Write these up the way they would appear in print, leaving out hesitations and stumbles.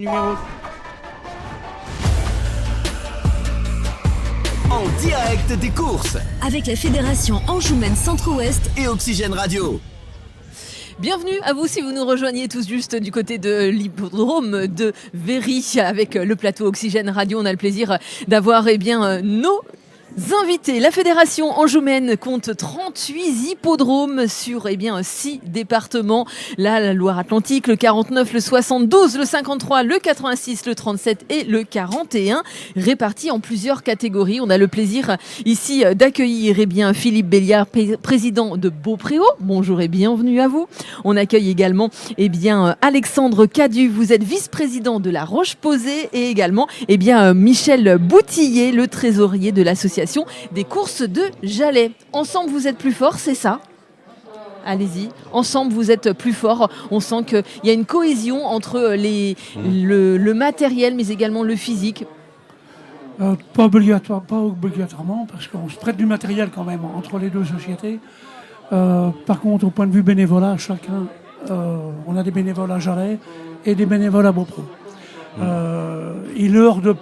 Numéro... En direct des courses avec la Fédération Anjoumen Centre-Ouest et Oxygène Radio. Bienvenue à vous si vous nous rejoignez tous juste du côté de l'hippodrome de Véry avec le plateau Oxygène Radio. On a le plaisir d'avoir nos invités. La Fédération Anjoumen compte 38 hippodromes sur 6 départements. Là, la Loire-Atlantique, le 49, le 72, le 53, le 86, le 37 et le 41, répartis en plusieurs catégories. On a le plaisir ici d'accueillir Philippe Béliard, président de Beaupréau. Bonjour et bienvenue à vous. On accueille également Alexandre Cadu, vous êtes vice-président de la Roche-Posay, et également Michel Boutillier, le trésorier de l'association des courses de Jalais. Ensemble, vous êtes plus forts, c'est ça ? Allez-y, ensemble vous êtes plus forts. On sent qu'il y a une cohésion entre le matériel mais également le physique. Pas obligatoirement, parce qu'on se prête du matériel quand même entre les deux sociétés. Par contre, au point de vue bénévolat, chacun, on a des bénévoles à Jalais et des bénévoles à Beaupréau. Il est hors de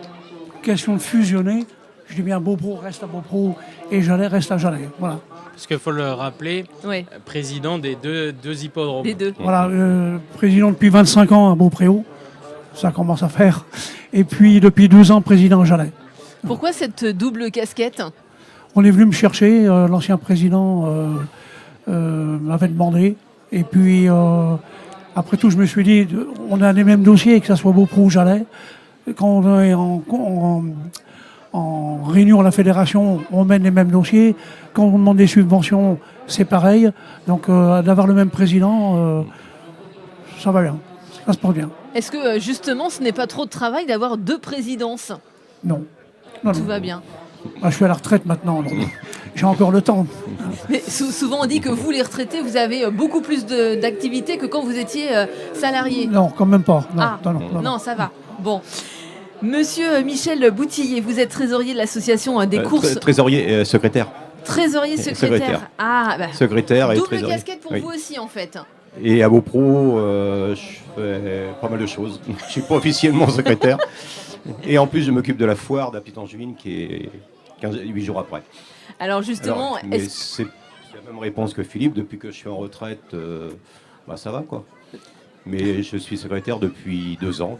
question de fusionner. Je dis bien Beaupréau reste à Beaupréau et Jalais reste à Jalais. Voilà. Parce qu'il faut le rappeler, président des deux hippodromes. Des deux. Voilà, président depuis 25 ans à Beaupréau, ça commence à faire. Et puis depuis 12 ans, président à Jalais. Pourquoi cette double casquette ? On est venu me chercher, l'ancien président m'avait demandé. Et puis, après tout, je me suis dit, on a les mêmes dossiers, que ce soit Beaupréau ou Jalais. Quand on est en réunion à la fédération, on mène les mêmes dossiers. Quand on demande des subventions, c'est pareil. Donc, d'avoir le même président, ça va bien. Ça se porte bien. Est-ce que justement, ce n'est pas trop de travail d'avoir deux présidences ? Non. Tout va bien. Je suis à la retraite maintenant, donc j'ai encore le temps. Mais souvent on dit que vous, les retraités, vous avez beaucoup plus d'activités que quand vous étiez salarié. Non, quand même pas. Non, ça va. Bon. Monsieur Michel Boutillier, vous êtes trésorier de l'association des courses. Trésorier et secrétaire. Trésorier, secrétaire. Secrétaire et double trésorier. Casquette pour vous aussi en fait. Et à Beaupréau, je fais pas mal de choses. Je ne suis pas officiellement secrétaire. Et en plus, je m'occupe de la foire d'Apit-Angevine qui est 8 jours après. Alors justement... c'est la même réponse que Philippe. Depuis que je suis en retraite, ça va quoi. Mais je suis secrétaire depuis 2 ans,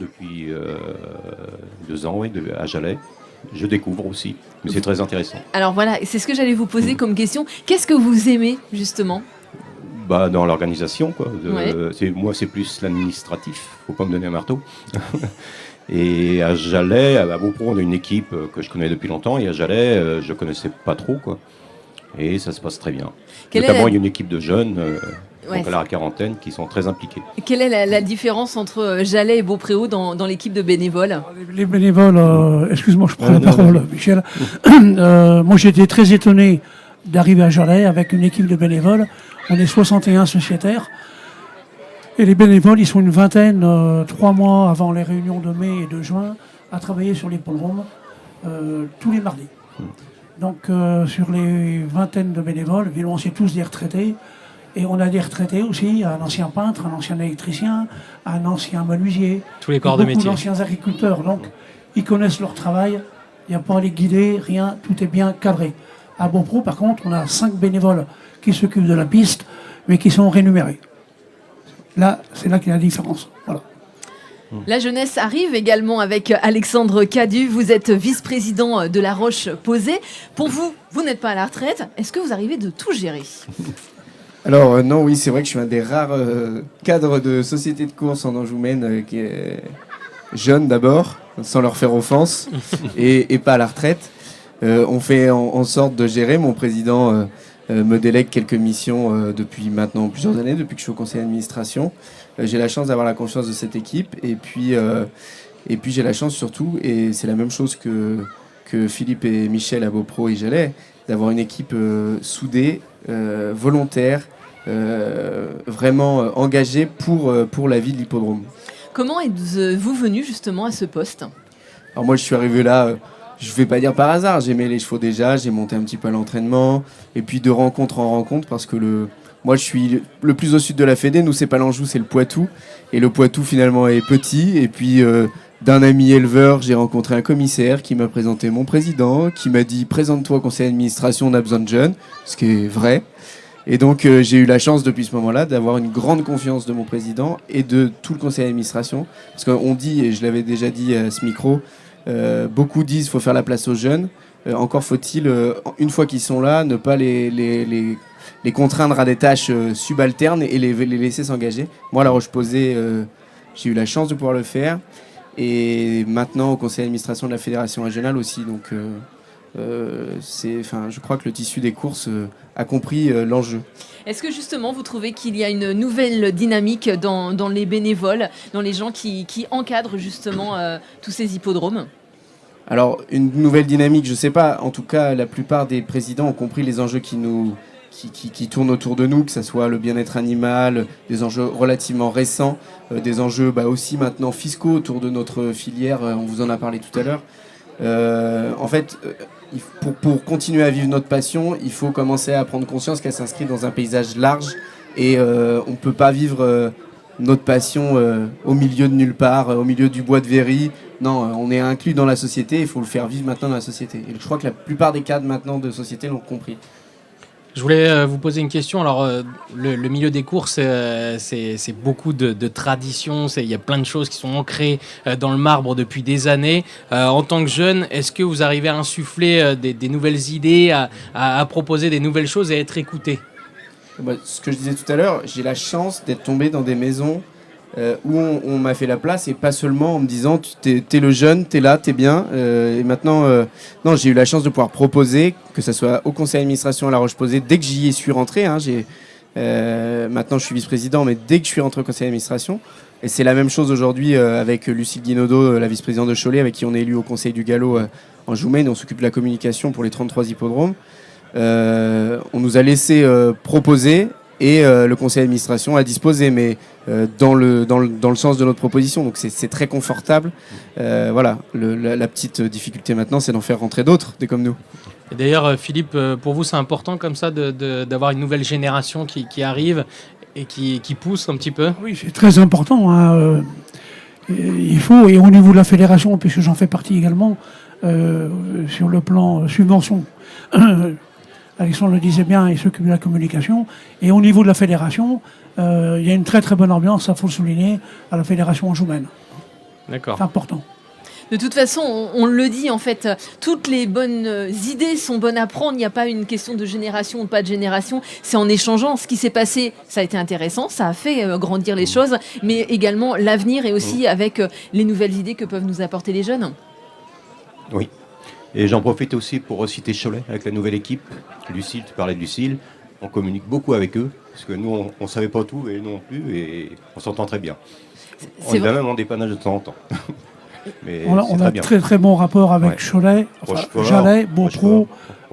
à Jalais. Je découvre aussi, mais c'est très intéressant. Alors voilà, c'est ce que j'allais vous poser comme question. Qu'est-ce que vous aimez justement ? Dans l'organisation, quoi. Moi, c'est plus l'administratif. Faut pas me donner un marteau. Et à Jalais, à Beaupréau, on a une équipe que je connais depuis longtemps. Et à Jalais, je connaissais pas trop, quoi. Et ça se passe très bien. Notamment, il y a une équipe de jeunes, donc à la quarantaine, qui sont très impliqués. Quelle est la différence entre Jalais et Beaupréau dans l'équipe de bénévoles ? Les bénévoles, excuse-moi, je prends la parole, Michel. Moi, j'ai été très étonné d'arriver à Jalais avec une équipe de bénévoles. On est 61 sociétaires. Et les bénévoles, ils sont une vingtaine, 3 mois avant les réunions de mai et de juin, à travailler sur l'hippodrome tous les mardis. Donc, sur les vingtaines de bénévoles, évidemment, c'est tous des retraités. Et on a des retraités aussi, un ancien peintre, un ancien électricien, un ancien menuisier. Tous les corps de métier. Beaucoup d'anciens agriculteurs. Donc, ils connaissent leur travail. Il n'y a pas à les guider, rien. Tout est bien cadré. À Beaupréau, par contre, on a 5 bénévoles qui s'occupent de la piste, mais qui sont rémunérés. Là, c'est là qu'il y a la différence. Voilà. La jeunesse arrive également avec Alexandre Cadu. Vous êtes vice-président de la Roche-Posay. Pour vous, vous n'êtes pas à la retraite. Est-ce que vous arrivez de tout gérer ? Alors non, oui, c'est vrai que je suis un des rares cadres de société de course en Anjoumen qui est jeune d'abord, sans leur faire offense, et pas à la retraite. On fait en sorte de gérer. Mon président me délègue quelques missions depuis maintenant plusieurs années, depuis que je suis au conseil d'administration. J'ai la chance d'avoir la confiance de cette équipe, et puis j'ai la chance surtout, et c'est la même chose que Philippe et Michel à Beaupréau et Jalais, d'avoir une équipe soudée, volontaire, vraiment engagée pour la vie de l'hippodrome. Comment êtes-vous venu justement à ce poste ? Alors moi, je suis arrivé là, je ne vais pas dire par hasard, j'aimais les chevaux déjà, j'ai monté un petit peu à l'entraînement, et puis de rencontre en rencontre, parce que Moi, je suis le plus au sud de la Fédé. Nous, c'est pas l'Anjou, c'est le Poitou. Et le Poitou, finalement, est petit. Et puis, d'un ami éleveur, j'ai rencontré un commissaire qui m'a présenté mon président, qui m'a dit « Présente-toi au conseil d'administration, on a besoin de jeunes », ce qui est vrai. Et donc, j'ai eu la chance, depuis ce moment-là, d'avoir une grande confiance de mon président et de tout le conseil d'administration. Parce qu'on dit, et je l'avais déjà dit à ce micro, beaucoup disent qu'il faut faire la place aux jeunes. Encore faut-il, une fois qu'ils sont là, ne pas les contraindre à des tâches subalternes et les laisser s'engager. Moi, à La Roche-Posay, j'ai eu la chance de pouvoir le faire. Et maintenant, au conseil d'administration de la fédération régionale aussi. Donc, je crois que le tissu des courses a compris l'enjeu. Est-ce que justement, vous trouvez qu'il y a une nouvelle dynamique dans les bénévoles, dans les gens qui encadrent justement tous ces hippodromes ? Alors, une nouvelle dynamique, je ne sais pas. En tout cas, la plupart des présidents ont compris les enjeux qui tournent autour de nous, que ce soit le bien-être animal, des enjeux relativement récents, des enjeux aussi maintenant fiscaux autour de notre filière, on vous en a parlé tout à l'heure. En fait, pour continuer à vivre notre passion, il faut commencer à prendre conscience qu'elle s'inscrit dans un paysage large et on ne peut pas vivre notre passion au milieu de nulle part, au milieu du bois de Véry. Non, on est inclus dans la société, il faut le faire vivre maintenant dans la société. Et je crois que la plupart des cadres maintenant de société l'ont compris. Je voulais vous poser une question. Alors, le milieu des courses, c'est beaucoup de traditions. Il y a plein de choses qui sont ancrées dans le marbre depuis des années. En tant que jeune, est-ce que vous arrivez à insuffler des nouvelles idées, à proposer des nouvelles choses et à être écouté ? Ce que je disais tout à l'heure, j'ai la chance d'être tombé dans des maisons où on m'a fait la place et pas seulement en me disant t'es le jeune, t'es là, t'es bien. Et maintenant, non, j'ai eu la chance de pouvoir proposer, que ce soit au conseil d'administration à La Roche-Posay, dès que j'y suis rentré. Maintenant, je suis vice-président, mais dès que je suis rentré au conseil d'administration, et c'est la même chose aujourd'hui avec Lucille Guinaudot, la vice-présidente de Cholet, avec qui on est élu au conseil du Galop en Joumaine. On s'occupe de la communication pour les 33 hippodromes. On nous a laissé proposer et le conseil d'administration a disposé, mais dans le sens de notre proposition. Donc c'est très confortable. Voilà, la petite difficulté maintenant, c'est d'en faire rentrer d'autres, des comme nous. Et d'ailleurs, Philippe, pour vous, c'est important comme ça d'avoir une nouvelle génération qui arrive et qui pousse un petit peu ? Oui, c'est très important. Hein. Il faut, et au niveau de la fédération, puisque j'en fais partie également, sur le plan subvention, Alexandre le disait bien, il s'occupe de la communication. Et au niveau de la fédération, il y a une très très bonne ambiance, ça faut le souligner, à la fédération anjoumaine. D'accord. C'est important. De toute façon, on le dit en fait, toutes les bonnes idées sont bonnes à prendre. Il n'y a pas une question de génération ou pas de génération. C'est en échangeant. Ce qui s'est passé, ça a été intéressant, ça a fait grandir les choses, mais également l'avenir et aussi avec les nouvelles idées que peuvent nous apporter les jeunes. Oui. Et j'en profite aussi pour reciter Cholet avec la nouvelle équipe. Lucille, tu parlais de Lucille. On communique beaucoup avec eux, parce que nous, on ne savait pas tout, et nous non plus, et on s'entend très bien. On va même en dépannage de temps en temps. Mais on a très très bon rapport avec Cholet, Jalais, Beaupro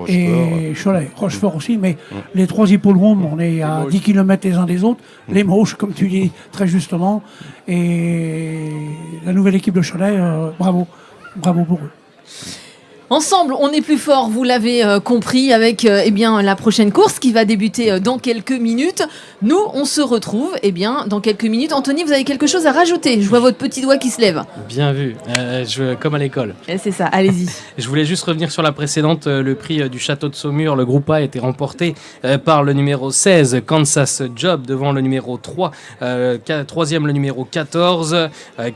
et Cholet. Rochefort aussi, mais les trois hippodromes, on est à 10 km les uns des autres. Les Mauches, comme tu dis très justement. Et la nouvelle équipe de Cholet, bravo pour eux. Ensemble, on est plus fort, vous l'avez compris, avec la prochaine course qui va débuter dans quelques minutes. Nous, on se retrouve dans quelques minutes. Anthony, vous avez quelque chose à rajouter ? Je vois votre petit doigt qui se lève. Bien vu, comme à l'école. C'est ça, allez-y. Je voulais juste revenir sur la précédente. Le prix du Château de Saumur, le groupe A, a été remporté par le numéro 16, Kansas Job, devant le numéro 3, troisième le numéro 14,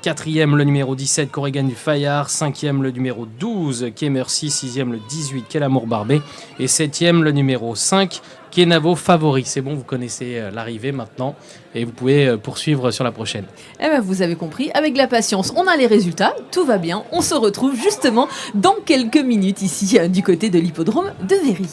quatrième le numéro 17, Corrigan du Fayard, cinquième le numéro 12, Kemer 6e le 18, Quel Amour Barbé, et 7e le numéro 5, Kenavo Favori. C'est bon, vous connaissez l'arrivée maintenant et vous pouvez poursuivre sur la prochaine. Vous avez compris, avec la patience, on a les résultats, tout va bien. On se retrouve justement dans quelques minutes ici du côté de l'hippodrome de Véry.